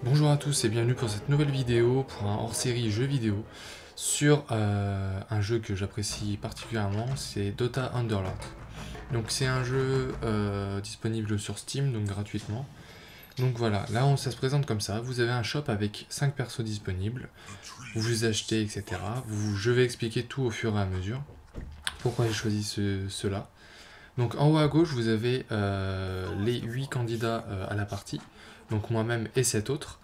Bonjour à tous et bienvenue pour cette nouvelle vidéo pour un hors-série jeu vidéo sur un jeu que j'apprécie particulièrement, c'est Dota Underlord. Donc c'est un jeu disponible sur Steam, donc gratuitement. Donc voilà, là ça se présente comme ça, vous avez un shop avec 5 persos disponibles, vous achetez etc. Je vais expliquer tout au fur et à mesure, pourquoi j'ai choisi cela. Donc en haut à gauche vous avez les 8 candidats à la partie, donc moi-même et 7 autres.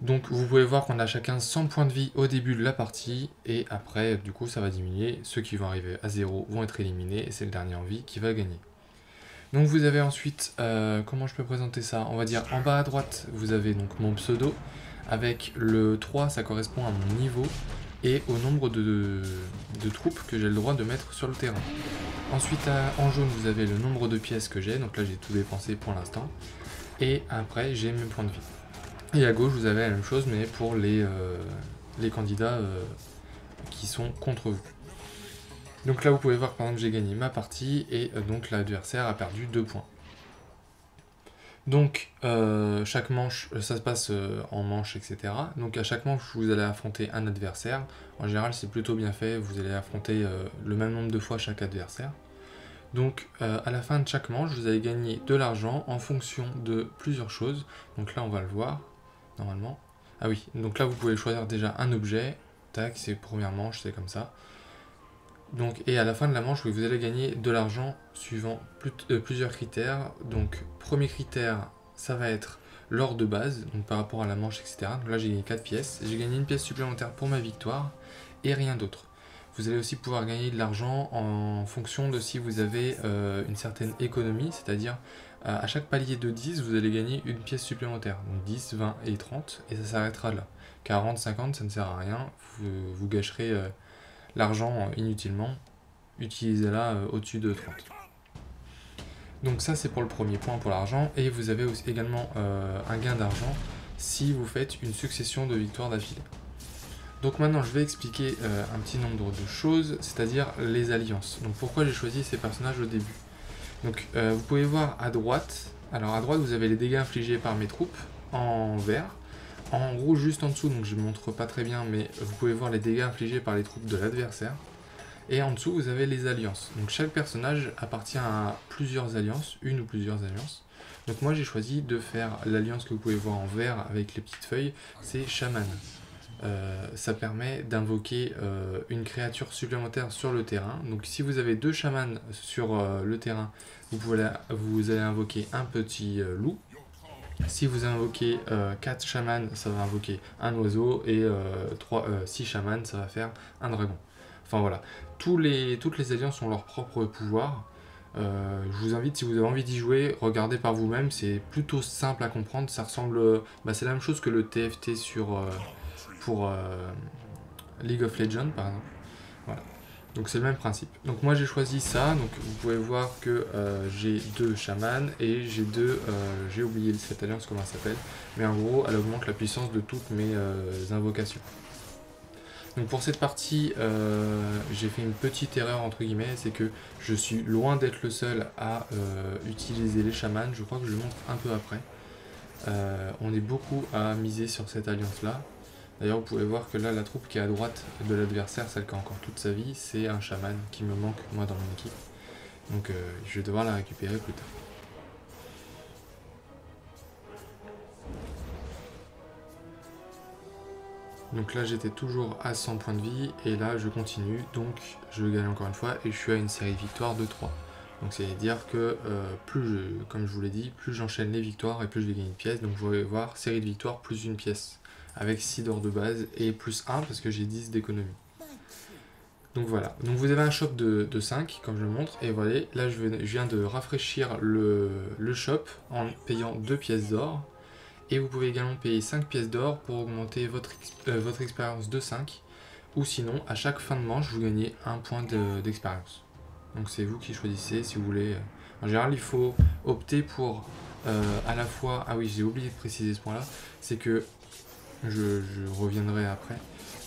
Donc vous pouvez voir qu'on a chacun 100 points de vie au début de la partie, et après du coup ça va diminuer, ceux qui vont arriver à 0 vont être éliminés, et c'est le dernier en vie qui va gagner. Donc vous avez ensuite, comment je peux présenter ça? On va dire en bas à droite, vous avez donc mon pseudo, avec le 3 ça correspond à mon niveau, et au nombre de troupes que j'ai le droit de mettre sur le terrain. Ensuite en jaune vous avez le nombre de pièces que j'ai, donc là j'ai tout dépensé pour l'instant, et après j'ai mes points de vie. Et à gauche, vous avez la même chose, mais pour les candidats qui sont contre vous. Donc là, vous pouvez voir, par exemple, j'ai gagné ma partie, et donc l'adversaire a perdu 2 points. Donc, chaque manche, ça se passe en manche, etc. Donc à chaque manche, vous allez affronter un adversaire. En général, c'est plutôt bien fait, vous allez affronter le même nombre de fois chaque adversaire. Donc à la fin de chaque manche, vous allez gagner de l'argent en fonction de plusieurs choses. Donc là, on va le voir, normalement. Ah oui, donc là, vous pouvez choisir déjà un objet. Tac, c'est première manche, c'est comme ça. Donc, et à la fin de la manche, oui, vous allez gagner de l'argent suivant plusieurs critères. Donc, premier critère, ça va être l'or de base, donc par rapport à la manche, etc. Donc là, j'ai gagné 4 pièces. J'ai gagné une pièce supplémentaire pour ma victoire, et rien d'autre. Vous allez aussi pouvoir gagner de l'argent en fonction de si vous avez une certaine économie, c'est-à-dire à chaque palier de 10, vous allez gagner une pièce supplémentaire. Donc 10, 20 et 30, et ça s'arrêtera là. 40, 50, ça ne sert à rien, vous gâcherez l'argent inutilement, utilisez-la au-dessus de 30. Donc ça c'est pour le premier point, pour l'argent, et vous avez aussi également un gain d'argent si vous faites une succession de victoires d'affilée. Donc maintenant je vais expliquer un petit nombre de choses, c'est-à-dire les alliances. Donc pourquoi j'ai choisi ces personnages au début. Donc vous pouvez voir à droite, alors à droite vous avez les dégâts infligés par mes troupes en vert. En rouge juste en dessous, donc je ne montre pas très bien, mais vous pouvez voir les dégâts infligés par les troupes de l'adversaire. Et en dessous, vous avez les alliances. Donc chaque personnage appartient à plusieurs alliances, une ou plusieurs alliances. Donc moi j'ai choisi de faire l'alliance que vous pouvez voir en vert avec les petites feuilles, c'est Shaman. Ça permet d'invoquer une créature supplémentaire sur le terrain. Donc si vous avez 2 chamans sur le terrain, vous allez invoquer un petit loup. Si vous invoquez 4 chamans, ça va invoquer un oiseau, et 6 chamans, ça va faire un dragon. Enfin voilà, toutes les alliances ont leur propre pouvoir. Je vous invite, si vous avez envie d'y jouer, regardez par vous-même, c'est plutôt simple à comprendre. Ça ressemble, c'est la même chose que le TFT pour League of Legends par exemple. Voilà. Donc c'est le même principe. Donc moi j'ai choisi ça, donc vous pouvez voir que j'ai 2 chamans, et j'ai oublié cette alliance comment elle s'appelle, mais en gros elle augmente la puissance de toutes mes invocations. Donc pour cette partie, j'ai fait une petite erreur entre guillemets, c'est que je suis loin d'être le seul à utiliser les chamans, je crois que je le montre un peu après. On est beaucoup à miser sur cette alliance là. D'ailleurs vous pouvez voir que là la troupe qui est à droite de l'adversaire, celle qui a encore toute sa vie, c'est un chaman qui me manque moi dans mon équipe. Donc je vais devoir la récupérer plus tard. Donc là j'étais toujours à 100 points de vie, et là je continue, donc je gagne encore une fois, et je suis à une série de victoires de 3. Donc c'est à dire que comme je vous l'ai dit, plus j'enchaîne les victoires et plus je vais gagner une pièce. Donc vous allez voir série de victoires plus une pièce, avec 6 d'or de base et plus 1 parce que j'ai 10 d'économie. Donc voilà, donc vous avez un shop de 5 comme je le montre, et voilà, là je viens de rafraîchir le shop en payant 2 pièces d'or. Et vous pouvez également payer 5 pièces d'or pour augmenter votre expérience de 5. Ou sinon, à chaque fin de manche, vous gagnez un point d'expérience. Donc c'est vous qui choisissez si vous voulez. En général, il faut opter pour à la fois... Ah oui, j'ai oublié de préciser ce point-là. C'est que, je reviendrai après,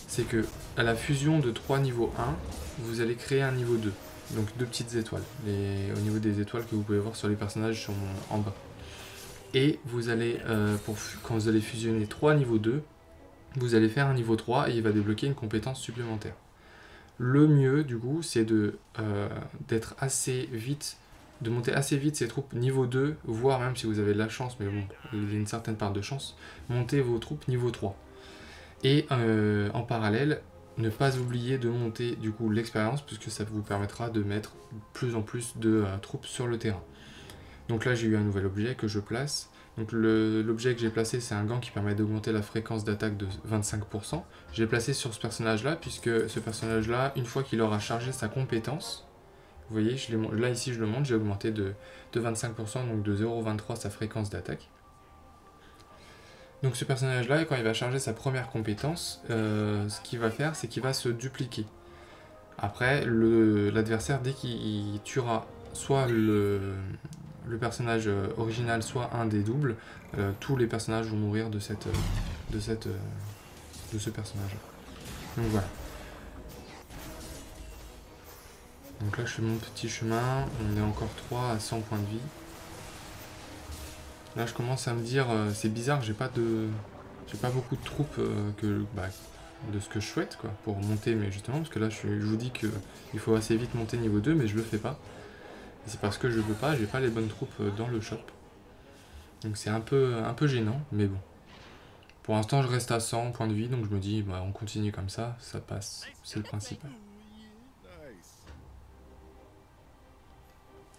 c'est que à la fusion de 3 niveaux 1, vous allez créer un niveau 2. Donc 2 petites étoiles. Au niveau des étoiles que vous pouvez voir sur les personnages en bas. Et vous allez, quand vous allez fusionner 3 niveaux 2, vous allez faire un niveau 3 et il va débloquer une compétence supplémentaire. Le mieux, du coup, c'est d'être assez vite, de monter assez vite ces troupes niveau 2, voire même si vous avez de la chance, mais bon, il y a une certaine part de chance, montez vos troupes niveau 3. Et en parallèle, ne pas oublier de monter du coup l'expérience, puisque ça vous permettra de mettre plus en plus de troupes sur le terrain. Donc là j'ai eu un nouvel objet que je place. Donc l'objet que j'ai placé, c'est un gant qui permet d'augmenter la fréquence d'attaque de 25%. Je l'ai placé sur ce personnage-là, puisque ce personnage-là, une fois qu'il aura chargé sa compétence, vous voyez, là ici je le montre, j'ai augmenté de 25%, donc de 0,23 sa fréquence d'attaque. Donc ce personnage-là, quand il va charger sa première compétence, ce qu'il va faire, c'est qu'il va se dupliquer. Après, l'adversaire, dès qu'il tuera soit le personnage original, soit un des doubles, tous les personnages vont mourir de ce personnage. Donc voilà. Donc là je fais mon petit chemin, on est encore 3 à 100 points de vie. Là je commence à me dire, c'est bizarre, j'ai pas beaucoup de troupes de ce que je souhaite quoi, pour monter, mais justement, parce que là je vous dis qu'il faut assez vite monter niveau 2, mais je le fais pas. Et c'est parce que je peux pas, j'ai pas les bonnes troupes dans le shop. Donc c'est un peu gênant, mais bon. Pour l'instant je reste à 100 points de vie, donc je me dis, bah, on continue comme ça passe, c'est le principal.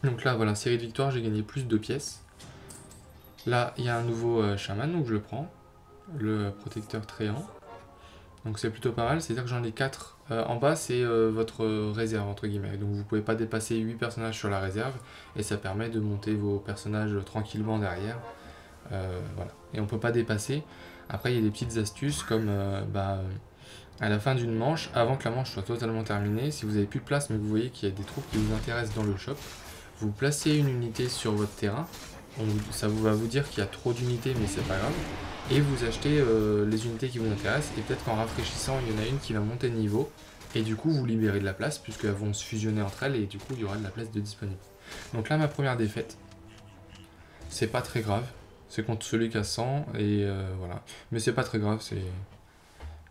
Donc là voilà, série de victoires, j'ai gagné plus de pièces. Là il y a un nouveau chaman, donc je le prends, le protecteur tréant. Donc c'est plutôt pas mal, c'est-à-dire que j'en ai 4. En bas c'est votre réserve entre guillemets, donc vous pouvez pas dépasser 8 personnages sur la réserve, et ça permet de monter vos personnages tranquillement derrière. Voilà. Et on peut pas dépasser. Après il y a des petites astuces comme à la fin d'une manche, avant que la manche soit totalement terminée, si vous avez plus de place mais que vous voyez qu'il y a des troupes qui vous intéressent dans le shop, vous placez une unité sur votre terrain, ça va vous dire qu'il y a trop d'unités mais c'est pas grave, et vous achetez les unités qui vous intéressent, et peut-être qu'en rafraîchissant il y en a une qui va monter de niveau, et du coup vous libérez de la place puisqu'elles vont se fusionner entre elles, et du coup il y aura de la place de disponible. Donc là ma première défaite, c'est pas très grave, c'est contre celui qui a 100, et voilà, mais c'est pas très grave,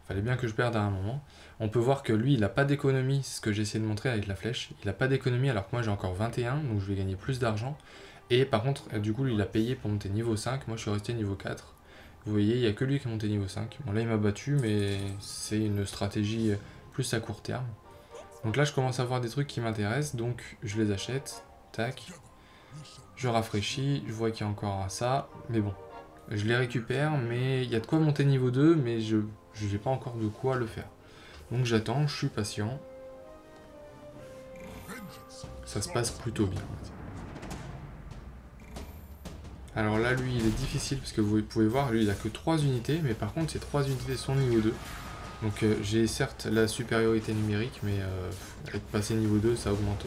fallait bien que je perde à un moment. On peut voir que lui, il n'a pas d'économie, c'est ce que j'ai essayé de montrer avec la flèche. Il n'a pas d'économie alors que moi j'ai encore 21, donc je vais gagner plus d'argent. Et par contre, du coup, lui, il a payé pour monter niveau 5, moi je suis resté niveau 4. Vous voyez, il n'y a que lui qui est monté niveau 5. Bon là, il m'a battu, mais c'est une stratégie plus à court terme. Donc là, je commence à voir des trucs qui m'intéressent, donc je les achète. Tac. Je rafraîchis, je vois qu'il y a encore ça, mais bon. Je les récupère, mais il y a de quoi monter niveau 2, mais je n'ai pas encore de quoi le faire. Donc j'attends, je suis patient. Ça se passe plutôt bien. Alors là, lui, il est difficile, parce que vous pouvez voir, lui, il a que 3 unités, mais par contre, ces 3 unités sont niveau 2. Donc j'ai certes la supériorité numérique, mais avec passer niveau 2, ça augmente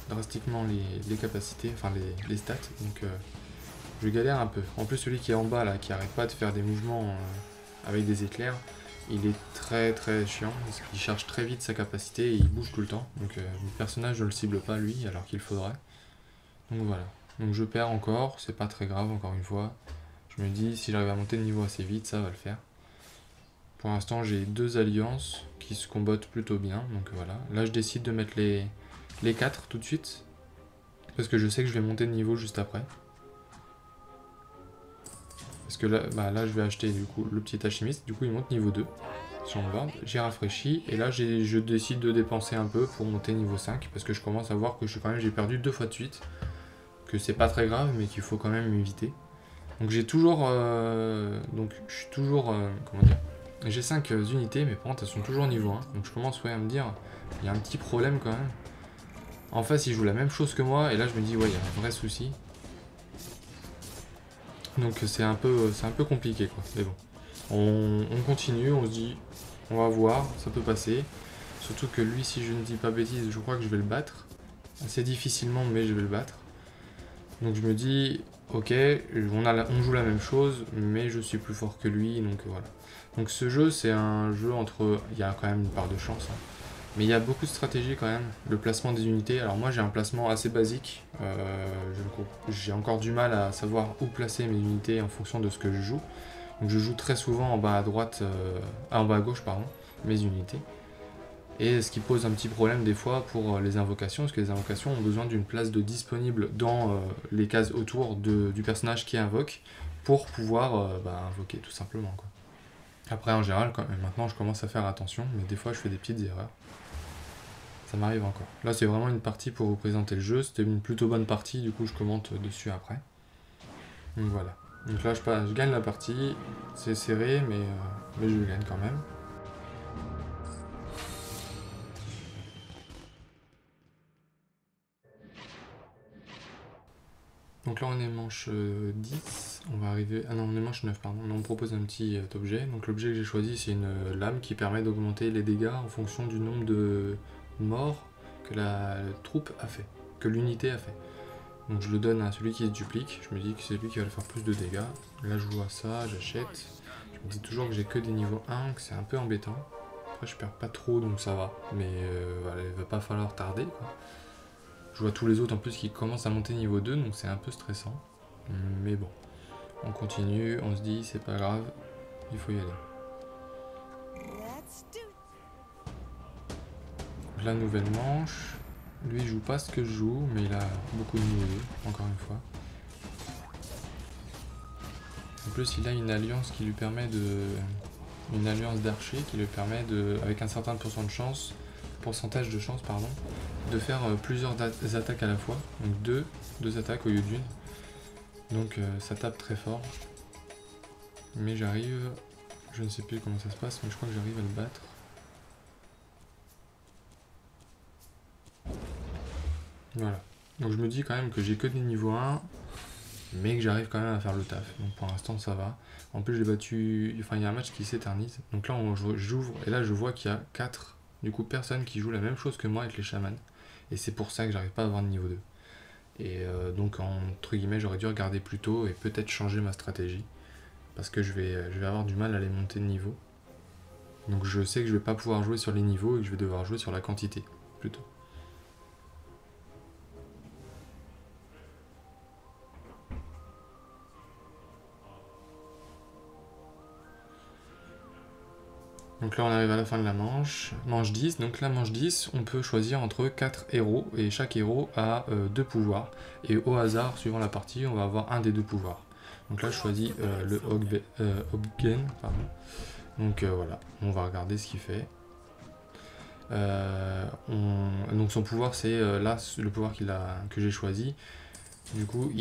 drastiquement les capacités, enfin les stats. Donc je galère un peu. En plus, celui qui est en bas, là, qui arrête pas de faire des mouvements avec des éclairs, il est très très chiant, parce qu'il charge très vite sa capacité et il bouge tout le temps. Donc le personnage ne le cible pas lui, alors qu'il faudrait. Donc voilà. Donc je perds encore, c'est pas très grave encore une fois. Je me dis, si j'arrive à monter le niveau assez vite, ça va le faire. Pour l'instant, j'ai 2 alliances qui se combattent plutôt bien, donc voilà. Là, je décide de mettre les 4 tout de suite, parce que je sais que je vais monter de niveau juste après. Parce que là, là, je vais acheter du coup le petit alchimiste, du coup il monte niveau 2 sur le board. J'ai rafraîchi, et là je décide de dépenser un peu pour monter niveau 5, parce que je commence à voir que j'ai perdu 2 fois de suite, que c'est pas très grave, mais qu'il faut quand même éviter. Donc j'ai toujours, je suis toujours, comment dire, j'ai 5 unités, mais par contre elles sont toujours niveau 1, donc je commence à me dire, il y a un petit problème quand même. En face il joue la même chose que moi, et là je me dis, ouais, il y a un vrai souci. Donc c'est un peu compliqué quoi, mais bon. On continue, on se dit, on va voir, ça peut passer. Surtout que lui, si je ne dis pas bêtise, je crois que je vais le battre. Assez difficilement, mais je vais le battre. Donc je me dis, ok, on joue la même chose, mais je suis plus fort que lui, donc voilà. Donc ce jeu, c'est un jeu entre... Il y a quand même une part de chance, hein. Mais il y a beaucoup de stratégies quand même, le placement des unités. Alors moi j'ai un placement assez basique, j'ai encore du mal à savoir où placer mes unités en fonction de ce que je joue. Donc je joue très souvent en bas à droite, en bas à gauche pardon, mes unités. Et ce qui pose un petit problème des fois pour les invocations, parce que les invocations ont besoin d'une place de disponible dans les cases autour du personnage qui invoque pour pouvoir invoquer tout simplement, quoi. Après en général, maintenant je commence à faire attention, mais des fois je fais des petites erreurs. Ça m'arrive encore. Là c'est vraiment une partie pour vous présenter le jeu, c'était une plutôt bonne partie, du coup je commente dessus après. Donc voilà. Donc là je gagne la partie, c'est serré mais je gagne quand même. Donc là on est manche 10, on va arriver... Ah non on est manche 9 pardon, là on me propose un petit objet. Donc l'objet que j'ai choisi c'est une lame qui permet d'augmenter les dégâts en fonction du nombre de morts que la troupe a fait, que l'unité a fait. Donc je le donne à celui qui se duplique, je me dis que c'est lui qui va le faire plus de dégâts. Là je vois ça, j'achète. Je me dis toujours que j'ai que des niveaux 1, que c'est un peu embêtant. Après je perds pas trop donc ça va, mais voilà, il va pas falloir tarder quoi. Je vois tous les autres en plus qui commencent à monter niveau 2, donc c'est un peu stressant. Mais bon, on continue, on se dit c'est pas grave, il faut y aller. La nouvelle manche, lui il joue pas ce que je joue, mais il a beaucoup de niveau 2, encore une fois. En plus il a une alliance qui lui permet de... Une alliance d'archer qui lui permet de, avec un certain pourcentage de chance, pardon, de faire plusieurs attaques à la fois, donc deux attaques au lieu d'une. Donc ça tape très fort. Mais j'arrive, je ne sais plus comment ça se passe, mais je crois que j'arrive à le battre. Voilà. Donc je me dis quand même que j'ai que des niveaux 1, mais que j'arrive quand même à faire le taf. Donc pour l'instant ça va. En plus j'ai battu, enfin il y a un match qui s'éternise. Donc là j'ouvre et là je vois qu'il y a 4 personnes qui jouent la même chose que moi avec les chamans. Et c'est pour ça que j'arrive pas à avoir de niveau 2. Et donc entre guillemets j'aurais dû regarder plus tôt et peut-être changer ma stratégie. Parce que je vais avoir du mal à les monter de niveau. Donc je sais que je vais pas pouvoir jouer sur les niveaux et que je vais devoir jouer sur la quantité plutôt. Donc là on arrive à la fin de la manche, manche 10, donc la manche 10, on peut choisir entre 4 héros, et chaque héros a 2 pouvoirs, et au hasard, suivant la partie, on va avoir un des 2 pouvoirs. Donc là je choisis le Hobgen, pardon. Donc voilà, on va regarder ce qu'il fait. Donc son pouvoir c'est là, le pouvoir que j'ai choisi. Du coup,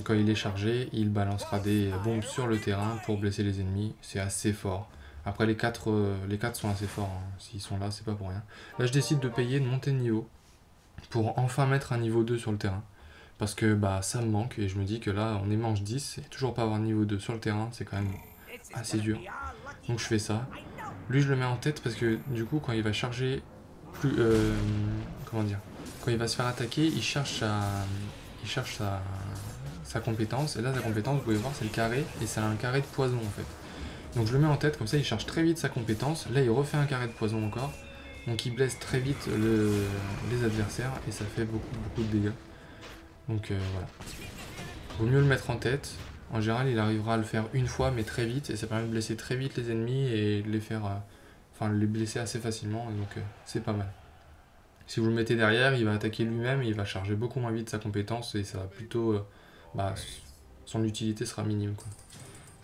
quand il est chargé, il balancera des bombes sur le terrain pour blesser les ennemis, c'est assez fort. Après les 4 sont assez forts, hein. S'ils sont là c'est pas pour rien. Là je décide de payer, de monter de niveau, pour enfin mettre un niveau 2 sur le terrain. Parce que bah ça me manque et je me dis que là on est manche 10 et toujours pas avoir niveau 2 sur le terrain c'est quand même assez dur. Donc je fais ça. Lui je le mets en tête parce que du coup quand il va charger comment dire, quand il va se faire attaquer il cherche sa compétence et là sa compétence vous pouvez voir c'est le carré et c'est un carré de poison en fait. Donc je le mets en tête, comme ça il charge très vite sa compétence. Là il refait un carré de poison encore. Donc il blesse très vite les adversaires et ça fait beaucoup de dégâts. Donc voilà. Vaut mieux le mettre en tête. En général il arrivera à le faire une fois mais très vite. Et ça permet de blesser très vite les ennemis et de les faire... les blesser assez facilement. Et donc c'est pas mal. Si vous le mettez derrière, il va attaquer lui-même et il va charger beaucoup moins vite sa compétence. Et ça va plutôt... son utilité sera minime quoi.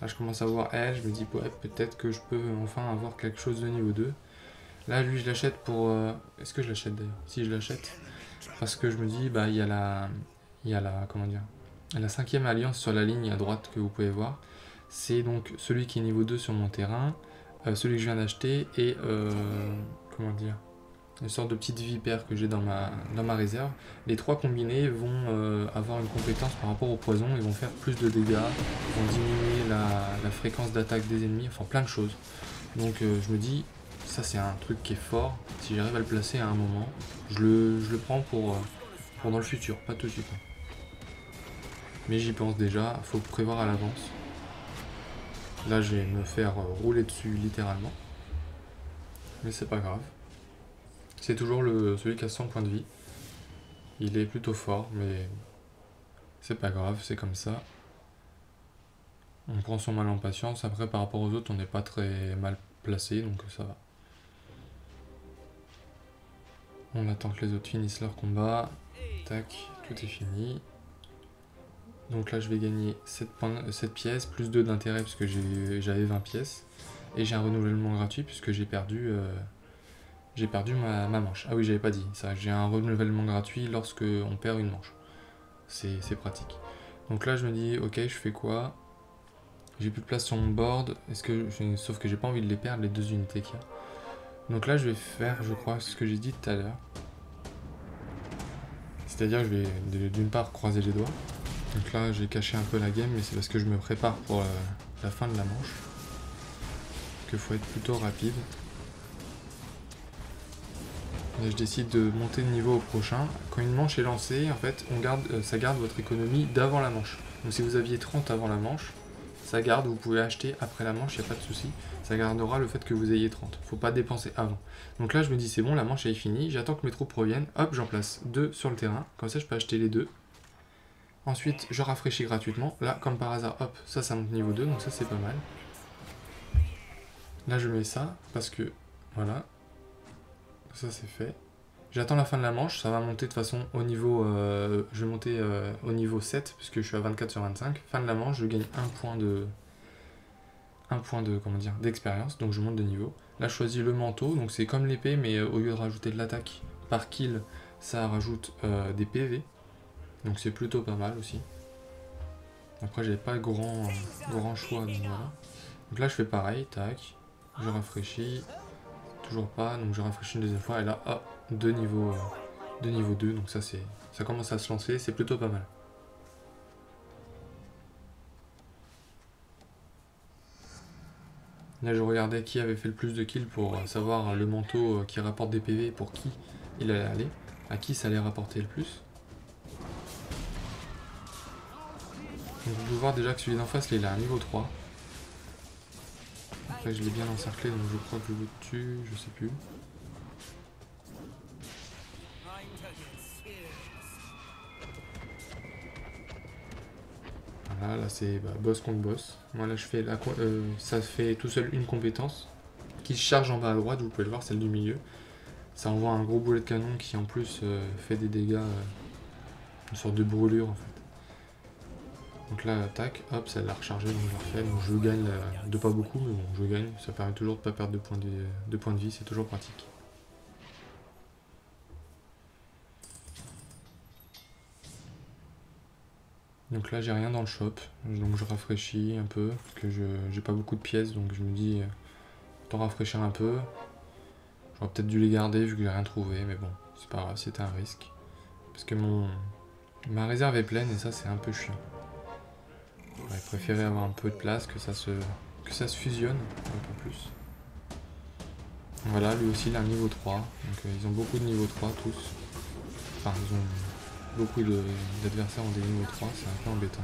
Là je commence à voir elle, je me dis ouais, peut-être que je peux enfin avoir quelque chose de niveau 2. Là lui je l'achète pour... Est-ce que je l'achète d'ailleurs? Si je l'achète. Parce que je me dis, bah il y a la comment dire, la 5e alliance sur la ligne à droite que vous pouvez voir. C'est donc celui qui est niveau 2 sur mon terrain, celui que je viens d'acheter et comment dire, une sorte de petite vipère que j'ai dans ma réserve. Les 3 combinés vont avoir une compétence par rapport au poison, ils vont faire plus de dégâts, vont diminuer la fréquence d'attaque des ennemis, enfin plein de choses. Donc je me dis, ça c'est un truc qui est fort, si j'arrive à le placer à un moment, je le prends pour dans le futur, pas tout de suite. Mais j'y pense déjà, faut prévoir à l'avance. Là je vais me faire rouler dessus littéralement. Mais c'est pas grave. C'est toujours celui qui a 100 points de vie. Il est plutôt fort, mais c'est pas grave, c'est comme ça. On prend son mal en patience. Après, par rapport aux autres, on n'est pas très mal placé, donc ça va. On attend que les autres finissent leur combat. Tac, tout est fini. Donc là, je vais gagner 7 pièces, plus 2 d'intérêt, parce que j'avais 20 pièces. Et j'ai un renouvellement gratuit, puisque j'ai perdu ma manche. Ah oui, j'avais pas dit ça. J'ai un renouvellement gratuit lorsque on perd une manche. C'est pratique. Donc là, je me dis, ok, je fais quoi? J'ai plus de place sur mon board. Sauf que j'ai pas envie de les perdre, les 2 unités qu'il y a. Donc là, je vais faire, je crois, ce que j'ai dit tout à l'heure. C'est-à-dire, je vais d'une part croiser les doigts. Donc là, j'ai caché un peu la game, mais c'est parce que je me prépare pour la fin de la manche. Qu'il faut être plutôt rapide. Et je décide de monter de niveau au prochain. Quand une manche est lancée, en fait, ça garde votre économie d'avant la manche. Donc si vous aviez 30 avant la manche, ça garde, vous pouvez acheter après la manche, il n'y a pas de souci. Ça gardera le fait que vous ayez 30. Faut pas dépenser avant. Donc là, je me dis, c'est bon, la manche elle est finie. J'attends que mes troupes reviennent. Hop, j'en place 2 sur le terrain. Comme ça, je peux acheter les 2. Ensuite, je rafraîchis gratuitement. Là, comme par hasard, hop, ça monte niveau 2, donc ça, c'est pas mal. Là, je mets ça, parce que, voilà. Ça, c'est fait. J'attends la fin de la manche, ça va monter de façon au niveau... je vais monter au niveau 7, puisque je suis à 24 sur 25. Fin de la manche, je gagne 1 point de... comment dire, d'expérience, donc je monte de niveau. Là, je choisis le manteau, donc c'est comme l'épée, mais au lieu de rajouter de l'attaque par kill, ça rajoute des PV. Donc c'est plutôt pas mal aussi. Après, j'avais pas grand choix, donc voilà. Donc là, je fais pareil, tac. Je rafraîchis. Toujours pas, donc je rafraîchis une deuxième fois, et là, hop, de niveau 2, donc ça commence à se lancer, c'est plutôt pas mal. Là, je regardais qui avait fait le plus de kills pour savoir le manteau qui rapporte des PV, pour qui il allait aller, à qui ça allait rapporter le plus. Donc vous pouvez voir déjà que celui d'en face, là, il a un niveau 3. Après, je l'ai bien encerclé, donc je crois que je le tue, je sais plus. Voilà, là c'est boss contre boss. Moi là je fais ça fait tout seul une compétence qui se charge en bas à droite, vous pouvez le voir, celle du milieu. Ça envoie un gros boulet de canon qui en plus fait des dégâts, une sorte de brûlure en fait. Donc là, tac, hop, ça l'a rechargé, donc je refais. Donc je gagne de pas beaucoup, mais bon, je gagne. Ça permet toujours de pas perdre de points de vie, c'est toujours pratique. Donc là, j'ai rien dans le shop, donc je rafraîchis un peu, parce que j'ai pas beaucoup de pièces, donc je me dis, autant rafraîchir un peu. J'aurais peut-être dû les garder vu que j'ai rien trouvé, mais bon, c'est pas grave, c'était un risque. Parce que ma réserve est pleine et ça, c'est un peu chiant. J'aurais préféré avoir un peu de place, que ça se fusionne un peu plus. Voilà, lui aussi, il a un niveau 3, donc ils ont beaucoup de niveau 3 tous. Enfin, beaucoup d'adversaires ont des niveaux 3, c'est un peu embêtant.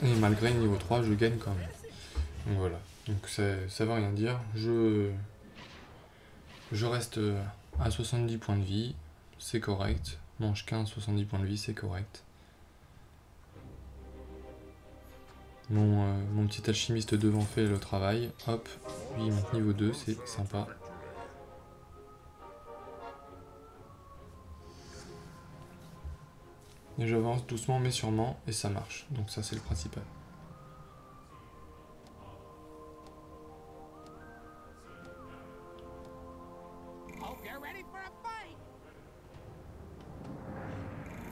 Et malgré le niveau 3, je gagne quand même. Donc voilà, donc ça veut rien dire. Je reste à 70 points de vie, c'est correct. Manche 15, 70 points de vie, c'est correct. Mon petit alchimiste devant fait le travail. Hop, lui il monte niveau 2, c'est sympa. Et j'avance doucement mais sûrement et ça marche. Donc ça c'est le principal.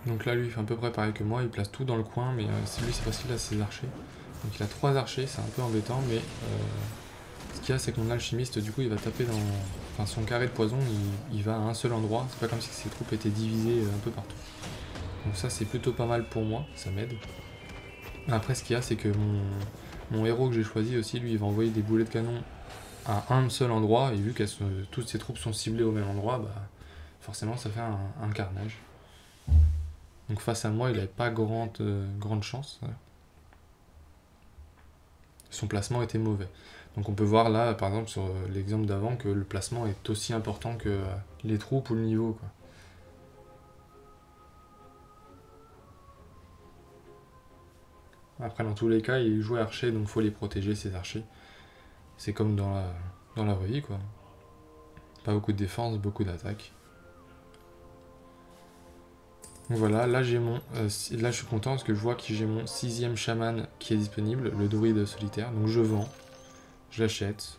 Donc là lui il fait à peu près pareil que moi, il place tout dans le coin, mais lui c'est parce qu'il a ses archers. Donc il a 3 archers, c'est un peu embêtant, mais ce qu'il y a c'est que mon alchimiste du coup il va taper dans... Enfin son carré de poison il va à un seul endroit, c'est pas comme si ses troupes étaient divisées un peu partout. Donc ça c'est plutôt pas mal pour moi, ça m'aide. Après ce qu'il y a c'est que mon héros que j'ai choisi aussi, lui il va envoyer des boulets de canon à un seul endroit, et vu que toutes ses troupes sont ciblées au même endroit, bah forcément ça fait un carnage. Donc face à moi, il n'avait pas grande chance. Son placement était mauvais. Donc on peut voir là, par exemple, sur l'exemple d'avant, que le placement est aussi important que les troupes ou le niveau, quoi. Après, dans tous les cas, il joue archer, donc il faut les protéger, ces archers. C'est comme dans la vraie vie, quoi. Pas beaucoup de défense, beaucoup d'attaque. Donc voilà, là j'ai mon. Là je suis content parce que je vois que j'ai mon 6ème chaman qui est disponible, le druide solitaire. Donc je vends, je l'achète,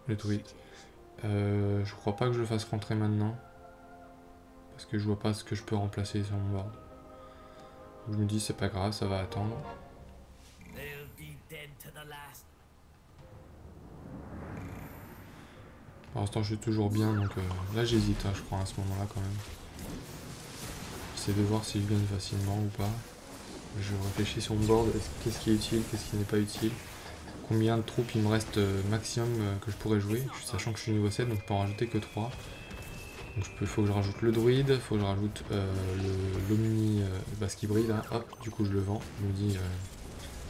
le druide. Je crois pas que je le fasse rentrer maintenant. Parce que je vois pas ce que je peux remplacer sur mon board. Je me dis c'est pas grave, ça va attendre. Pour l'instant je suis toujours bien, donc là j'hésite, hein, je crois, à ce moment-là quand même. J'essaie de voir si je gagne facilement ou pas. Je réfléchis sur mon board, qu'est-ce qui est utile, qu'est-ce qui n'est pas utile. Combien de troupes il me reste maximum que je pourrais jouer, sachant que je suis niveau 7, donc je peux en rajouter que 3. Donc il faut que je rajoute le druide, il faut que je rajoute l'omni qui brille là, hop, du coup je le vends. Je me dis,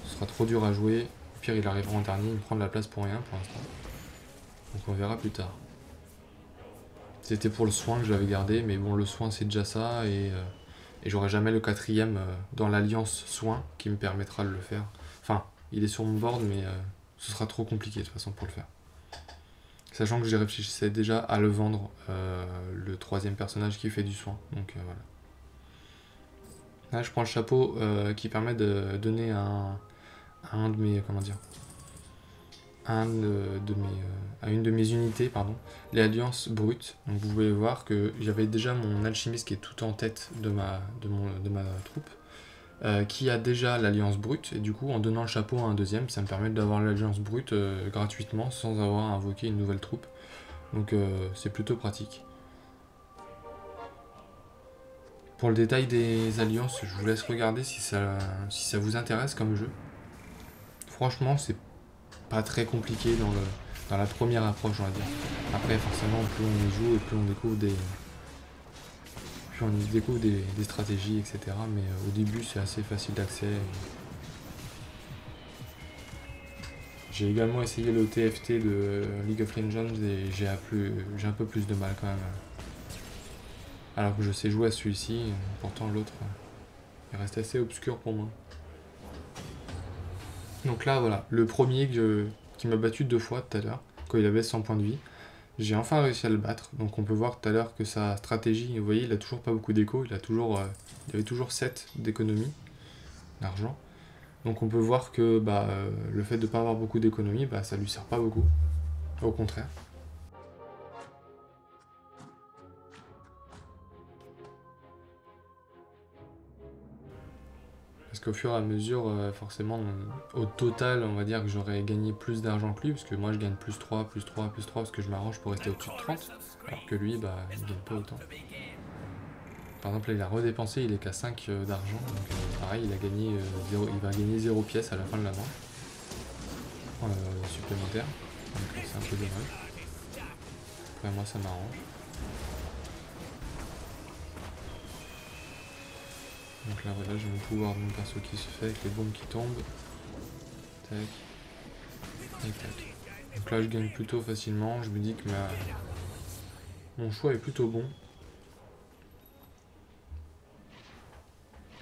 ce sera trop dur à jouer, au pire il arrivera en dernier, il me prend de la place pour rien pour l'instant. Donc on verra plus tard. C'était pour le soin que je l'avais gardé, mais bon le soin c'est déjà ça, et j'aurai jamais le 4ème dans l'alliance soin qui me permettra de le faire. Enfin, il est sur mon board, mais ce sera trop compliqué de toute façon pour le faire. Sachant que j'ai réfléchi déjà à le vendre, le 3ème personnage qui fait du soin. Donc voilà. Là, je prends le chapeau qui permet de donner à un de mes. Comment dire, à une de mes unités, pardon, les alliances brutes. Donc vous pouvez voir que j'avais déjà mon alchimiste qui est tout en tête de ma troupe. Qui a déjà l'alliance brute, et du coup en donnant le chapeau à un deuxième, ça me permet d'avoir l'alliance brute gratuitement sans avoir à invoquer une nouvelle troupe. Donc c'est plutôt pratique. Pour le détail des alliances, je vous laisse regarder si ça vous intéresse comme jeu. Franchement, c'est pas très compliqué dans la première approche, on va dire. Après, forcément, plus on y joue et plus on découvre des stratégies, etc. Mais au début, c'est assez facile d'accès. J'ai également essayé le TFT de League of Legends et j'ai un peu plus de mal quand même. Alors que je sais jouer à celui-ci, pourtant l'autre, il reste assez obscur pour moi. Donc là, voilà, le premier qui m'a battu 2 fois tout à l'heure, quand il avait 100 points de vie. J'ai enfin réussi à le battre, donc on peut voir tout à l'heure que sa stratégie, vous voyez, il a toujours pas beaucoup d'écho, il avait toujours 7 d'économie d'argent. Donc on peut voir que le fait de ne pas avoir beaucoup d'économie, ça lui sert pas beaucoup, au contraire. Parce qu'au fur et à mesure, forcément, au total, on va dire que j'aurais gagné plus d'argent que lui, parce que moi je gagne plus 3, plus 3, plus 3, parce que je m'arrange pour rester au-dessus de 30, alors que lui, il gagne pas autant. Par exemple, là, il a redépensé, il est qu'à 5 d'argent, donc pareil, il va gagner 0 pièces à la fin de la manche, supplémentaire, donc c'est un peu dommage. Après, moi, ça m'arrange. Donc là, voilà, j'ai mon pouvoir de mon perso qui se fait avec les bombes qui tombent. Tac. Et tac. Donc là, je gagne plutôt facilement. Je me dis que mon choix est plutôt bon.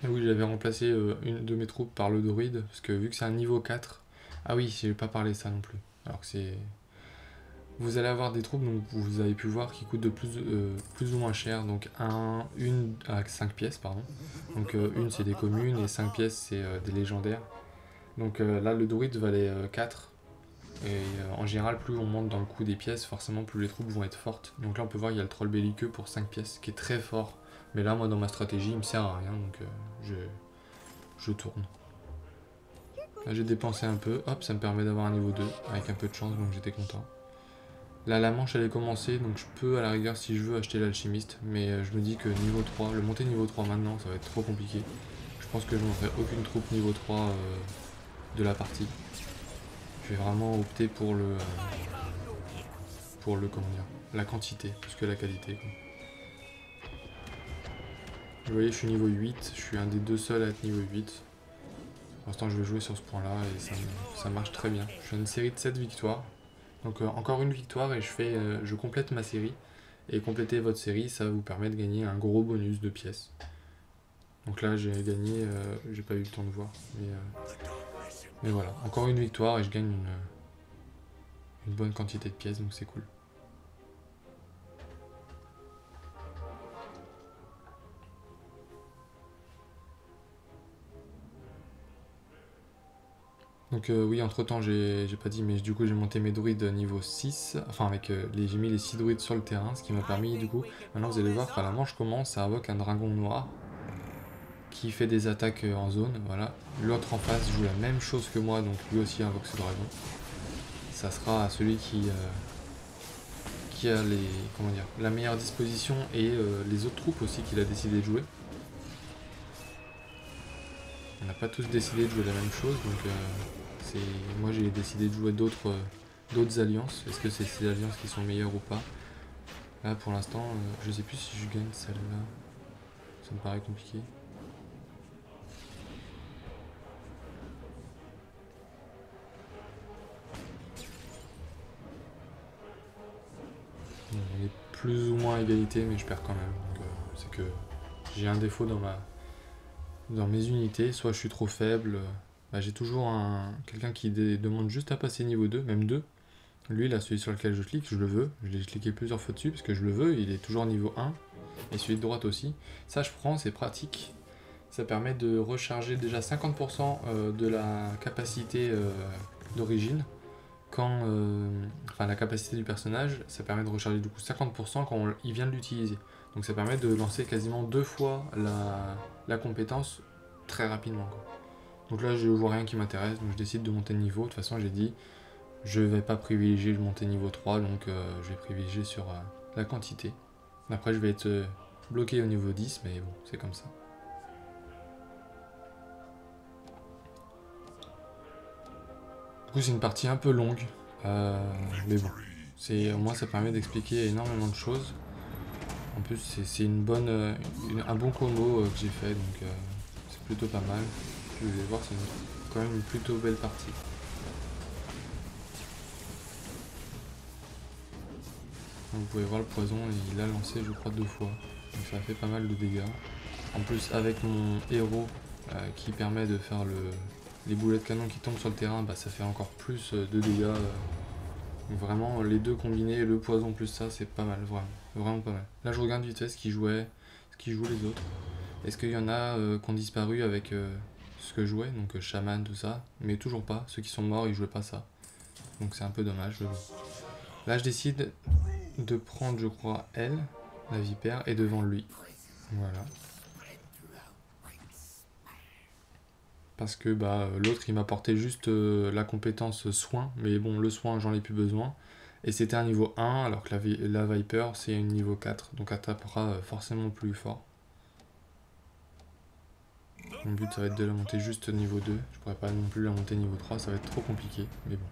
Ah oui, j'avais remplacé une de mes troupes par le druide, parce que vu que c'est un niveau 4... Ah oui, j'ai pas parlé de ça non plus. Alors que c'est... Vous allez avoir des troupes, donc vous avez pu voir, qui coûtent de plus ou moins cher. Donc une à 5 pièces, pardon. Donc une c'est des communes et 5 pièces c'est des légendaires. Donc là le druide valait 4. Et en général, plus on monte dans le coût des pièces, forcément plus les troupes vont être fortes. Donc là on peut voir il y a le troll belliqueux pour 5 pièces, qui est très fort. Mais là moi dans ma stratégie il me sert à rien, donc je tourne. Là j'ai dépensé un peu, hop ça me permet d'avoir un niveau 2, avec un peu de chance, donc j'étais content. Là la manche elle est commencée, donc je peux à la rigueur si je veux acheter l'alchimiste, mais je me dis que niveau 3, le monter niveau 3 maintenant ça va être trop compliqué. Je pense que je n'en ferai aucune troupe niveau 3 de la partie. Je vais vraiment opter pour comment dire, la quantité plus que la qualité, quoi. Vous voyez, je suis niveau 8, je suis un des deux seuls à être niveau 8. Pour l'instant, je vais jouer sur ce point-là et ça marche très bien. Je fais une série de 7 victoires. Donc encore une victoire et je complète ma série. Et compléter votre série, ça vous permet de gagner un gros bonus de pièces. Donc là, j'ai gagné, j'ai pas eu le temps de voir. Mais voilà, encore une victoire et je gagne une bonne quantité de pièces, donc c'est cool. Donc oui, entre temps, j'ai pas dit, mais du coup j'ai monté mes druides niveau 6, enfin avec j'ai mis les 6 druides sur le terrain, ce qui m'a permis du coup, maintenant vous allez voir, quand la manche commence, ça invoque un dragon noir qui fait des attaques en zone, voilà. L'autre en face joue la même chose que moi, donc lui aussi invoque ce dragon. Ça sera celui qui a comment dire, la meilleure disposition et les autres troupes aussi qu'il a décidé de jouer. On n'a pas tous décidé de jouer la même chose, donc moi j'ai décidé de jouer d'autres alliances. Est-ce que c'est ces alliances qui sont meilleures ou pas? Là pour l'instant, je sais plus si je gagne celle-là. Ça me paraît compliqué. On est plus ou moins à égalité, mais je perds quand même. Donc c'est que j'ai un défaut dans mes unités. Soit je suis trop faible. J'ai toujours quelqu'un qui demande juste à passer niveau 2, même 2. Lui, là, celui sur lequel je clique, je le veux. Je l'ai cliqué plusieurs fois dessus parce que je le veux. Il est toujours niveau 1. Et celui de droite aussi. Ça, je prends, c'est pratique. Ça permet de recharger déjà 50% de la capacité d'origine. Enfin, la capacité du personnage, ça permet de recharger du coup 50% quand il vient de l'utiliser. Donc ça permet de lancer quasiment 2 fois la compétence très rapidement, quoi. Donc là, je vois rien qui m'intéresse, donc je décide de monter de niveau. De toute façon, j'ai dit, je vais pas privilégier le monter niveau 3, donc je vais privilégier sur la quantité. Après, je vais être bloqué au niveau 10, mais bon, c'est comme ça. Du coup, c'est une partie un peu longue, mais bon, au moins ça permet d'expliquer énormément de choses. En plus, c'est un bon combo que j'ai fait, donc c'est plutôt pas mal. Vous allez voir, c'est quand même une plutôt belle partie. Donc, vous pouvez voir le poison, il a lancé je crois 2 fois, donc ça a fait pas mal de dégâts. En plus, avec mon héros qui permet de faire les boulets de canon qui tombent sur le terrain, ça fait encore plus de dégâts. Donc vraiment, les deux combinés, le poison plus ça, c'est pas mal, vraiment pas mal. Là, je regarde vite fait ce qui jouent les autres. Est-ce qu'il y en a qui ont disparu avec ce que je jouais, donc chaman, tout ça, mais toujours pas. Ceux qui sont morts, ils jouaient pas ça. Donc c'est un peu dommage. Mais bon. Là, je décide de prendre, je crois, elle, la vipère, et devant lui. Voilà. Parce que l'autre, il m'apportait juste la compétence soin, mais bon, le soin, j'en ai plus besoin. Et c'était un niveau 1, alors que la Viper, c'est un niveau 4, donc elle tapera forcément plus fort. Mon but, ça va être de la monter juste niveau 2. Je pourrais pas non plus la monter niveau 3, ça va être trop compliqué, mais bon.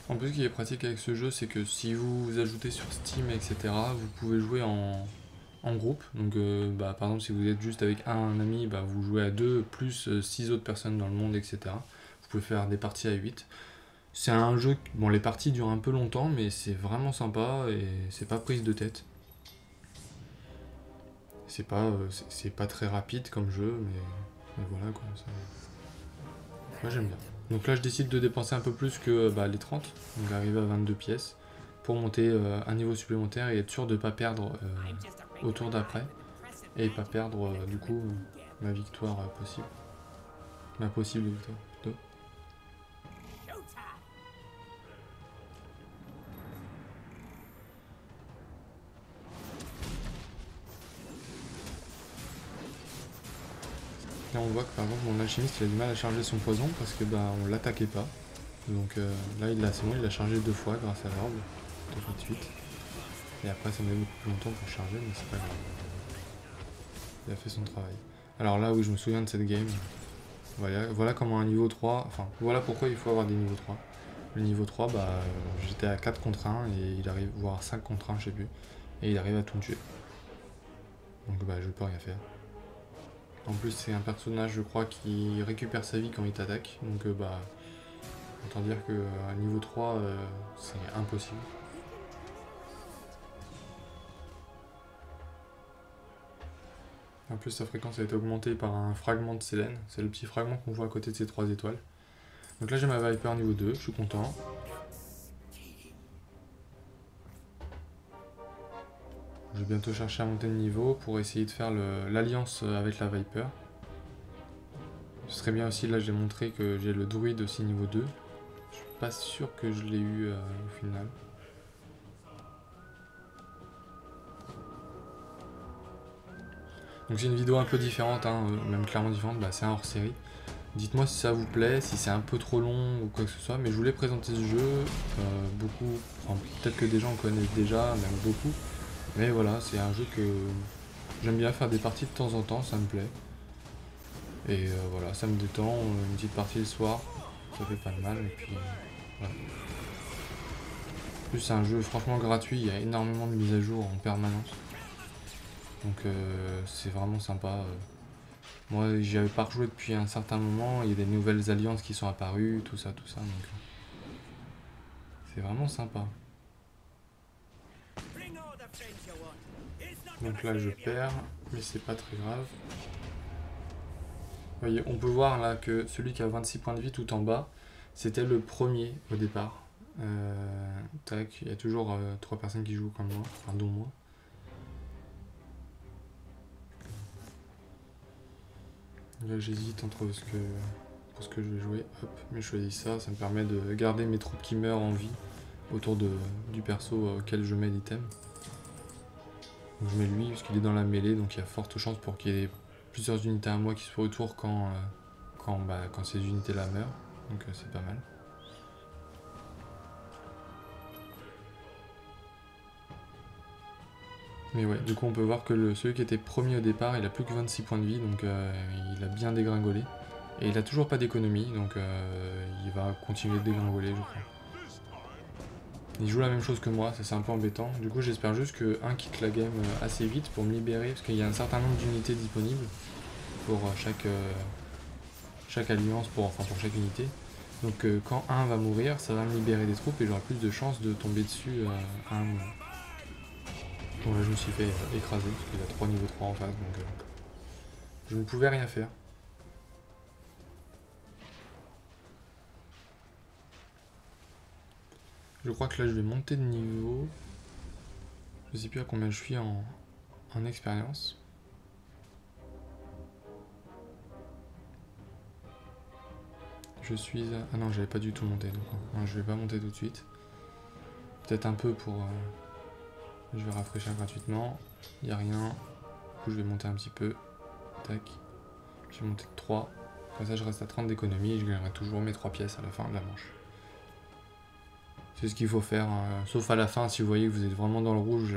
En plus, ce qui est pratique avec ce jeu, c'est que si vous vous ajoutez sur Steam, etc., vous pouvez jouer en groupe. Donc, par exemple, si vous êtes juste avec un ami, vous jouez à 2, plus 6 autres personnes dans le monde, etc. Vous pouvez faire des parties à 8. C'est un jeu, bon, les parties durent un peu longtemps, mais c'est vraiment sympa et c'est pas prise de tête. C'est pas très rapide comme jeu, mais voilà quoi. Moi j'aime bien. Donc là, je décide de dépenser un peu plus que les 30, donc arriver à 22 pièces, pour monter un niveau supplémentaire et être sûr de ne pas perdre au tour d'après, et pas perdre du coup ma victoire possible. Ma possible victoire. Là on voit que par exemple mon alchimiste il a du mal à charger son poison parce que bah on l'attaquait pas. Donc là c'est bon, il l'a chargé 2 fois grâce à l'orbe, tout de suite. Et après ça met beaucoup plus longtemps pour charger mais c'est pas grave. Il a fait son travail. Alors là oui je me souviens de cette game. Voilà comment un niveau 3, enfin voilà pourquoi il faut avoir des niveaux 3. Le niveau 3 bah j'étais à 4 contre 1 et il arrive, voire 5 contre 1 je sais plus. Et il arrive à tout me tuer. Donc bah je peux rien faire. En plus c'est un personnage je crois qui récupère sa vie quand il t'attaque. Donc bah autant dire que à niveau 3 c'est impossible. En plus sa fréquence a été augmentée par un fragment de Sélène. C'est le petit fragment qu'on voit à côté de ces 3 étoiles. Donc là j'ai ma Viper niveau 2, je suis content. Je vais bientôt chercher à monter de niveau pour essayer de faire l'alliance avec la Viper. Ce serait bien aussi, là j'ai montré que j'ai le druide aussi niveau 2. Je suis pas sûr que je l'ai eu au final. Donc c'est une vidéo un peu différente, hein, même clairement différente, bah, c'est un hors-série. Dites-moi si ça vous plaît, si c'est un peu trop long ou quoi que ce soit, mais je voulais présenter ce jeu, beaucoup, enfin, peut-être que des gens connaissent déjà, même beaucoup, mais voilà, c'est un jeu que j'aime bien faire des parties de temps en temps, ça me plaît. Et voilà, ça me détend, une petite partie le soir, ça fait pas de mal, et puis voilà. En plus c'est un jeu franchement gratuit, il y a énormément de mises à jour en permanence. Donc c'est vraiment sympa. Moi j'y avais pas rejoué depuis un certain moment, il y a des nouvelles alliances qui sont apparues, tout ça, donc c'est vraiment sympa. Donc là je perds, mais c'est pas très grave. Vous voyez, on peut voir là que celui qui a 26 points de vie tout en bas, c'était le premier au départ. Tac, il y a toujours 3 personnes qui jouent comme moi, enfin dont moi. Là j'hésite entre pour ce que je vais jouer, hop, mais je choisis ça, ça me permet de garder mes troupes qui meurent en vie autour du perso auquel je mets l'item. Donc je mets lui parce qu'il est dans la mêlée, donc il y a forte chance pour qu'il y ait plusieurs unités à moi qui soient autour quand ces unités là meurent, donc c'est pas mal. Mais ouais, du coup on peut voir que celui qui était premier au départ, il a plus que 26 points de vie, donc il a bien dégringolé. Et il a toujours pas d'économie, donc il va continuer de dégringoler je crois. Il joue la même chose que moi, ça c'est un peu embêtant. Du coup j'espère juste que quitte la game assez vite pour me libérer, parce qu'il y a un certain nombre d'unités disponibles pour chaque alliance, pour chaque unité. Donc quand un va mourir, ça va me libérer des troupes et j'aurai plus de chances de tomber dessus à un moment. Bon là je me suis fait écraser parce qu'il a 3 niveaux 3 en face, donc je ne pouvais rien faire. Je crois que là je vais monter de niveau. Je sais plus à combien je suis en expérience. Je suis à... Ah non, j'avais pas du tout monté, donc non, je vais pas monter tout de suite. Peut-être un peu pour... Je vais rafraîchir gratuitement. Il n'y a rien. Du coup je vais monter un petit peu. Tac. Je vais monter de 3. Comme ça je reste à 30 d'économie et je gagnerai toujours mes 3 pièces à la fin de la manche. C'est ce qu'il faut faire, sauf à la fin si vous voyez que vous êtes vraiment dans le rouge,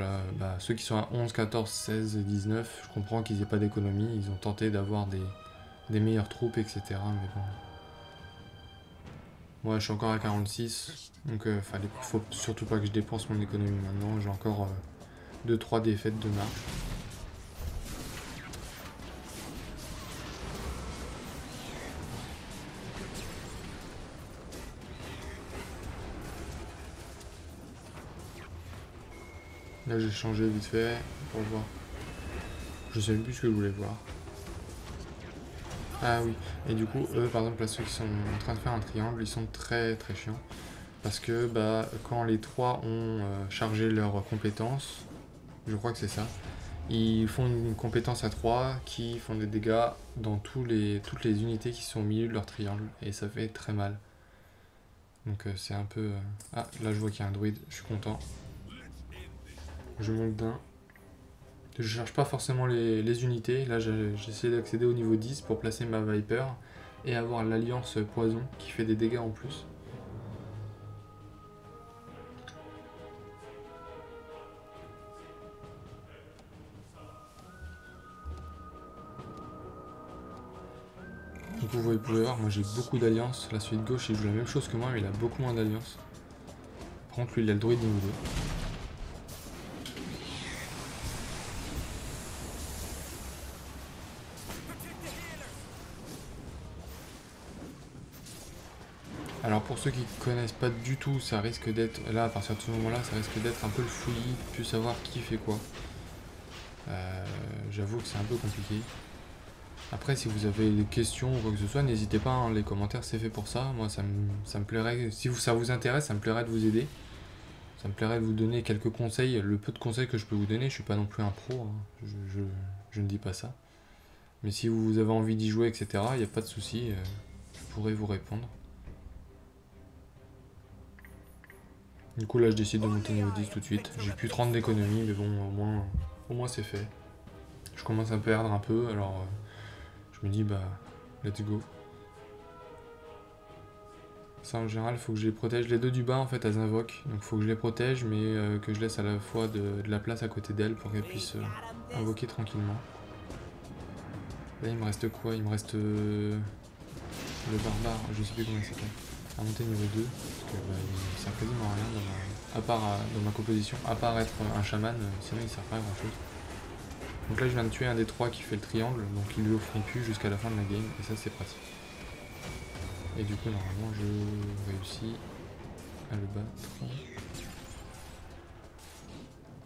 ceux qui sont à 11, 14, 16 et 19, je comprends qu'ils n'aient pas d'économie, ils ont tenté d'avoir des meilleures troupes, etc. Mais bon. Moi je suis encore à 46, donc faut surtout pas que je dépense mon économie maintenant, j'ai encore 2-3 défaites de marche. Là j'ai changé vite fait pour voir. Je sais même plus ce que je voulais voir. Ah oui, et du coup eux par exemple là ceux qui sont en train de faire un triangle, ils sont très très chiants. Parce que quand les 3 ont chargé leurs compétences, je crois que c'est ça, ils font une compétence à 3 qui font des dégâts dans toutes les unités qui sont au milieu de leur triangle. Et ça fait très mal. Donc c'est un peu... Ah, là je vois qu'il y a un druide, je suis content. Je monte d'un. Je cherche pas forcément les unités. Là, j'ai essayé d'accéder au niveau 10 pour placer ma Viper et avoir l'alliance poison qui fait des dégâts en plus. Donc vous pouvez voir, moi j'ai beaucoup d'alliances. La suite gauche il joue la même chose que moi, mais il a beaucoup moins d'alliances. Par contre lui il a le druide niveau 2. Alors pour ceux qui connaissent pas du tout, ça risque d'être, là à partir de ce moment là, ça risque d'être un peu le fouillis, plus savoir qui fait quoi. J'avoue que c'est un peu compliqué. Après si vous avez des questions ou quoi que ce soit, n'hésitez pas, hein, les commentaires c'est fait pour ça. Moi ça me plairait, si ça vous intéresse, ça me plairait de vous aider. Ça me plairait de vous donner quelques conseils, le peu de conseils que je peux vous donner, je suis pas non plus un pro, hein. Je ne dis pas ça. Mais si vous avez envie d'y jouer, etc., il n'y a pas de souci, je pourrais vous répondre. Du coup là je décide de monter niveau 10 tout de suite. J'ai plus 30 d'économie, mais bon au moins c'est fait. Je commence à perdre un peu, alors je me dis bah let's go. Ça en général faut que je les protège. Les deux du bas en fait elles invoquent, donc faut que je les protège mais que je laisse à la fois de la place à côté d'elles pour qu'elles puissent invoquer tranquillement. Là il me reste quoi? Il me reste le barbare, je sais plus comment il s'appelle. À monter niveau 2, parce que bah, il sert quasiment à rien à part dans ma composition, à part être un chaman, sinon il sert pas à grand chose. Donc là je viens de tuer un des trois qui fait le triangle, donc ils lui offront plus jusqu'à la fin de la game, et ça c'est pratique. Et du coup normalement je réussis à le battre.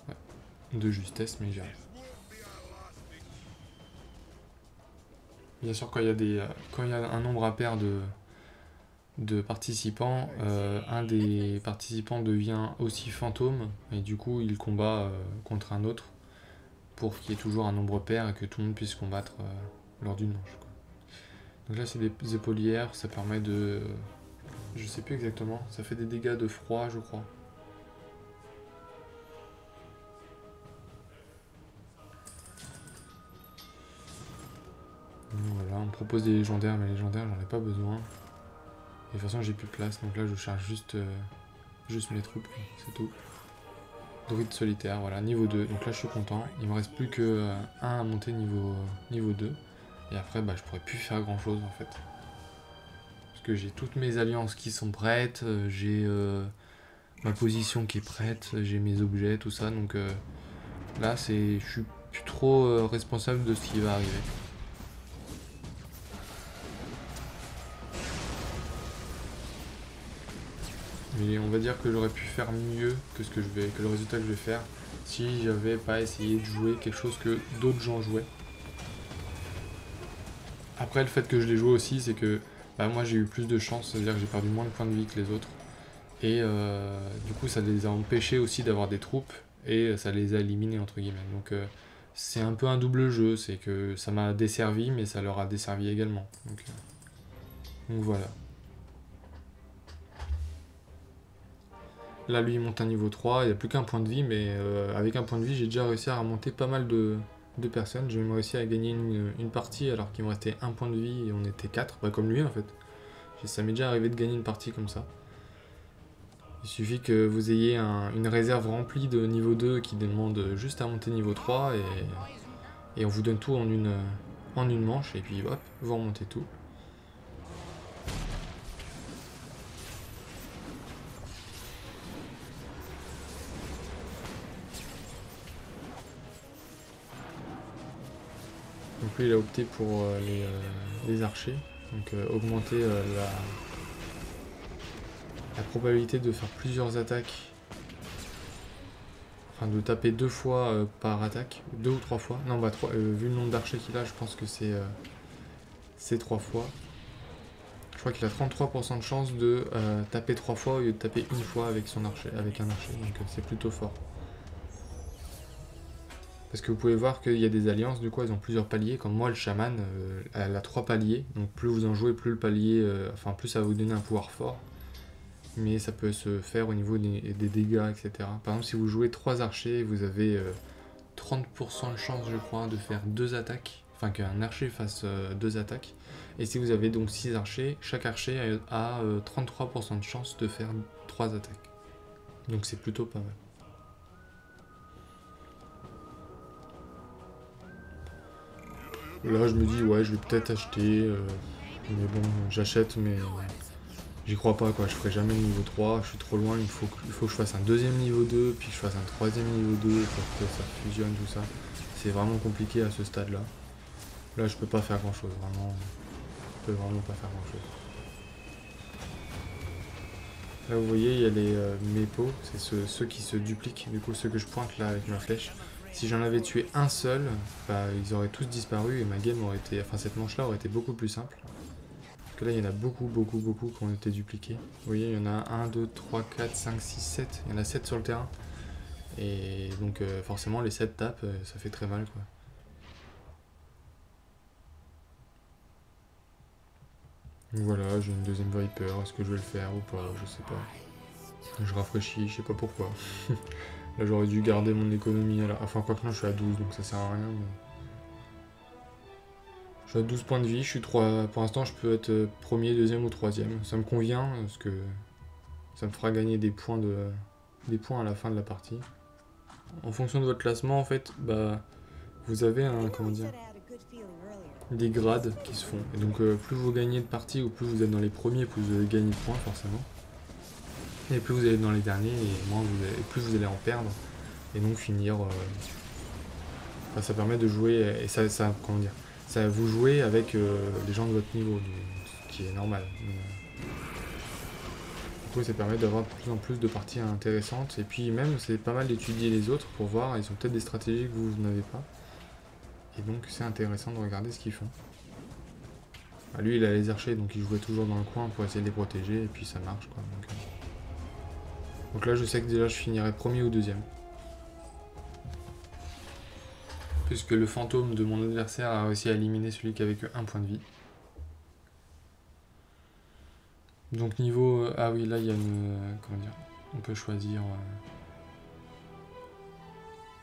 Ouais. De justesse mais j'y arrive. Bien sûr quand il y a un nombre impair de participants, un des participants devient aussi fantôme et du coup il combat contre un autre pour qu'il y ait toujours un nombre pair et que tout le monde puisse combattre lors d'une manche, quoi. Donc là c'est des épaulières, ça permet de... je sais plus exactement, ça fait des dégâts de froid je crois. Donc voilà, on me propose des légendaires mais les légendaires j'en ai pas besoin. Et de toute façon j'ai plus de place donc là je charge juste mes troupes, c'est tout. Druide solitaire, voilà, niveau 2, donc là je suis content. Il me reste plus que 1 à monter niveau 2. Et après bah je pourrais plus faire grand chose en fait. Parce que j'ai toutes mes alliances qui sont prêtes, j'ai ma position qui est prête, j'ai mes objets, tout ça, donc là je suis plus trop responsable de ce qui va arriver. Mais on va dire que j'aurais pu faire mieux que le résultat que je vais faire si j'avais pas essayé de jouer quelque chose que d'autres gens jouaient. Après le fait que je l'ai joué aussi c'est que bah, moi j'ai eu plus de chance, c'est-à-dire que j'ai perdu moins de points de vie que les autres. Et du coup ça les a empêchés aussi d'avoir des troupes et ça les a éliminés entre guillemets. Donc c'est un peu un double jeu, c'est que ça m'a desservi mais ça leur a desservi également. Donc voilà. Là lui il monte un niveau 3, il n'y a plus qu'un point de vie, mais avec un point de vie j'ai déjà réussi à remonter pas mal de personnes. J'ai même réussi à gagner une partie alors qu'il me restait un point de vie et on était 4, bah, comme lui en fait. Ça m'est déjà arrivé de gagner une partie comme ça. Il suffit que vous ayez une réserve remplie de niveau 2 qui demande juste à monter niveau 3 et on vous donne tout en une manche et puis hop, vous remontez tout. Donc lui il a opté pour les archers, donc augmenter la probabilité de faire plusieurs attaques, enfin de taper 2 fois par attaque, 2 ou 3 fois, non bah 3, vu le nombre d'archers qu'il a je pense que c'est 3 fois. Je crois qu'il a 33% de chance de taper 3 fois au lieu de taper une fois avec un archer, donc c'est plutôt fort. Parce que vous pouvez voir qu'il y a des alliances, du coup elles ont plusieurs paliers, comme moi le chaman, elle a 3 paliers, donc plus vous en jouez, plus le palier, plus ça va vous donner un pouvoir fort. Mais ça peut se faire au niveau des dégâts, etc. Par exemple si vous jouez 3 archers, vous avez 30% de chance, je crois, de faire 2 attaques. Enfin, qu'un archer fasse 2 attaques. Et si vous avez donc 6 archers, chaque archer a 33% de chance de faire 3 attaques. Donc c'est plutôt pas mal. Là, je me dis, ouais, je vais peut-être acheter. Mais bon, j'achète, mais j'y crois pas, quoi. Je ferai jamais le niveau 3, je suis trop loin. Il faut que je fasse un deuxième niveau 2, puis que je fasse un troisième niveau 2 pour que ça fusionne, tout ça. C'est vraiment compliqué à ce stade-là. Là, je peux pas faire grand-chose, vraiment. Je peux vraiment pas faire grand-chose. Là, vous voyez, il y a les mépos, c'est ceux qui se dupliquent, du coup, ceux que je pointe là avec ma flèche. Si j'en avais tué un seul, bah, ils auraient tous disparu et ma game aurait été, enfin cette manche-là aurait été beaucoup plus simple. Parce que là, il y en a beaucoup qui ont été dupliqués. Vous voyez, il y en a 1, 2, 3, 4, 5, 6, 7. Il y en a 7 sur le terrain. Et donc, forcément, les 7 tapes, ça fait très mal, quoi. Donc voilà, j'ai une deuxième Viper. Est-ce que je vais le faire ou pas? Je sais pas. Je rafraîchis, je sais pas pourquoi. Là, j'aurais dû garder mon économie à la... Enfin, quoi que non, je suis à 12, donc ça sert à rien. Mais... je suis à 12 points de vie, je suis 3... Pour l'instant, je peux être premier, deuxième ou troisième. Ça me convient, parce que ça me fera gagner des points à la fin de la partie. En fonction de votre classement, en fait, bah, vous avez un... comment dire, des grades qui se font. Et donc, plus vous gagnez de parties, ou plus vous êtes dans les premiers, plus vous allez gagner de points, forcément. Et plus vous allez dans les derniers, et plus vous allez en perdre. Et donc finir... enfin, ça permet de jouer, et ça comment dire, ça vous jouez avec les gens de votre niveau, ce qui est normal. Du coup, ça permet d'avoir de plus en plus de parties intéressantes. Et puis même, c'est pas mal d'étudier les autres pour voir, ils ont peut-être des stratégies que vous n'avez pas. Et donc, c'est intéressant de regarder ce qu'ils font. Bah, lui, il a les archers, donc il jouait toujours dans le coin pour essayer de les protéger, et puis ça marche, quoi. Donc là, je sais que déjà, je finirai premier ou deuxième. Puisque le fantôme de mon adversaire a réussi à éliminer celui qui avait que 1 point de vie. Donc niveau... ah oui, là il y a une... comment dire, on peut choisir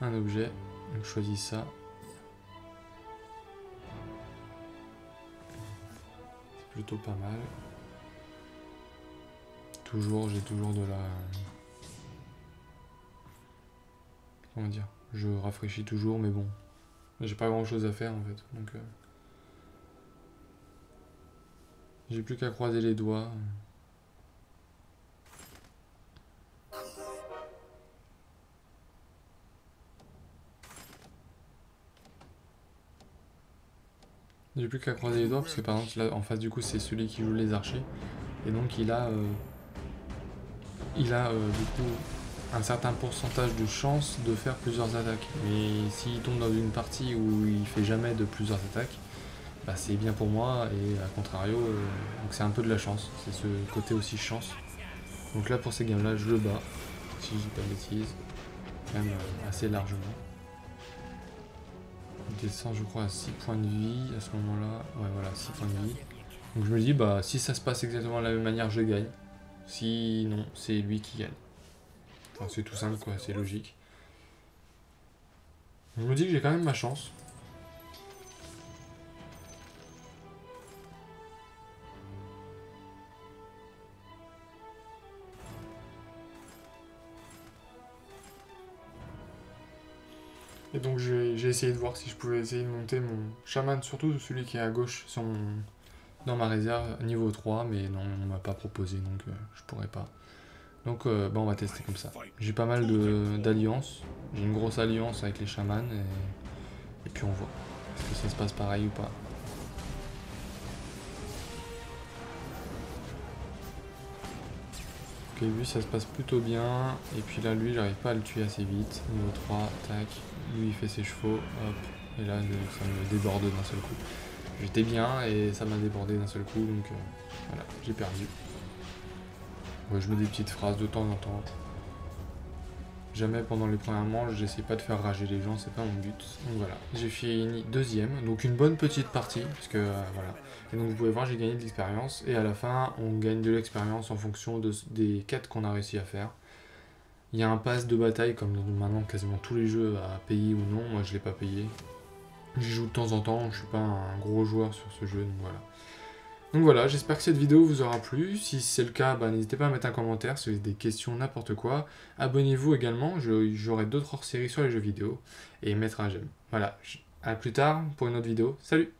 un objet. Donc je choisis ça. C'est plutôt pas mal. J'ai toujours de la... comment dire, je rafraîchis toujours, mais bon. J'ai pas grand chose à faire en fait. Donc j'ai plus qu'à croiser les doigts. J'ai plus qu'à croiser les doigts parce que par exemple là en face du coup c'est celui qui joue les archers. Et donc il a du coup un certain pourcentage de chance de faire plusieurs attaques. Mais s'il tombe dans une partie où il fait jamais de plusieurs attaques, bah c'est bien pour moi et à contrario, donc c'est un peu de la chance. C'est ce côté aussi chance. Donc là pour ces games là je le bats, si je dis pas de bêtises, même assez largement. Il descend je crois à 6 points de vie à ce moment-là. Ouais voilà, 6 points de vie. Donc je me dis bah si ça se passe exactement de la même manière je gagne. Si non, c'est lui qui gagne. Enfin c'est tout simple quoi, c'est logique. Je me dis que j'ai quand même ma chance. Et donc j'ai essayé de voir si je pouvais essayer de monter mon chaman, surtout celui qui est à gauche dans ma réserve, niveau 3, mais non, on m'a pas proposé, donc je pourrais pas. Donc bah, on va tester comme ça. J'ai pas mal d'alliances, j'ai une grosse alliance avec les chamans, et puis on voit. Est-ce que ça se passe pareil ou pas? Ok, lui ça se passe plutôt bien, et puis là lui j'arrive pas à le tuer assez vite. Niveau 3, tac, lui il fait ses chevaux, hop, et là ça me déborde d'un seul coup. J'étais bien et ça m'a débordé d'un seul coup, donc voilà, j'ai perdu. Ouais, je mets des petites phrases de temps en temps. Jamais pendant les premières manches, j'essaie pas de faire rager les gens, c'est pas mon but. Donc voilà, j'ai fini deuxième, donc une bonne petite partie, parce que voilà. Et donc vous pouvez voir, j'ai gagné de l'expérience, et à la fin, on gagne de l'expérience en fonction des quêtes qu'on a réussi à faire. Il y a un pass de bataille, comme dans maintenant quasiment tous les jeux à payer ou non. Moi, je l'ai pas payé. J'y joue de temps en temps, je suis pas un gros joueur sur ce jeu, donc voilà. Donc voilà, j'espère que cette vidéo vous aura plu. Si c'est le cas, bah, n'hésitez pas à mettre un commentaire si vous avez des questions, n'importe quoi. Abonnez-vous également, j'aurai d'autres hors-séries sur les jeux vidéo. Et mettre un j'aime. Voilà, à plus tard pour une autre vidéo. Salut!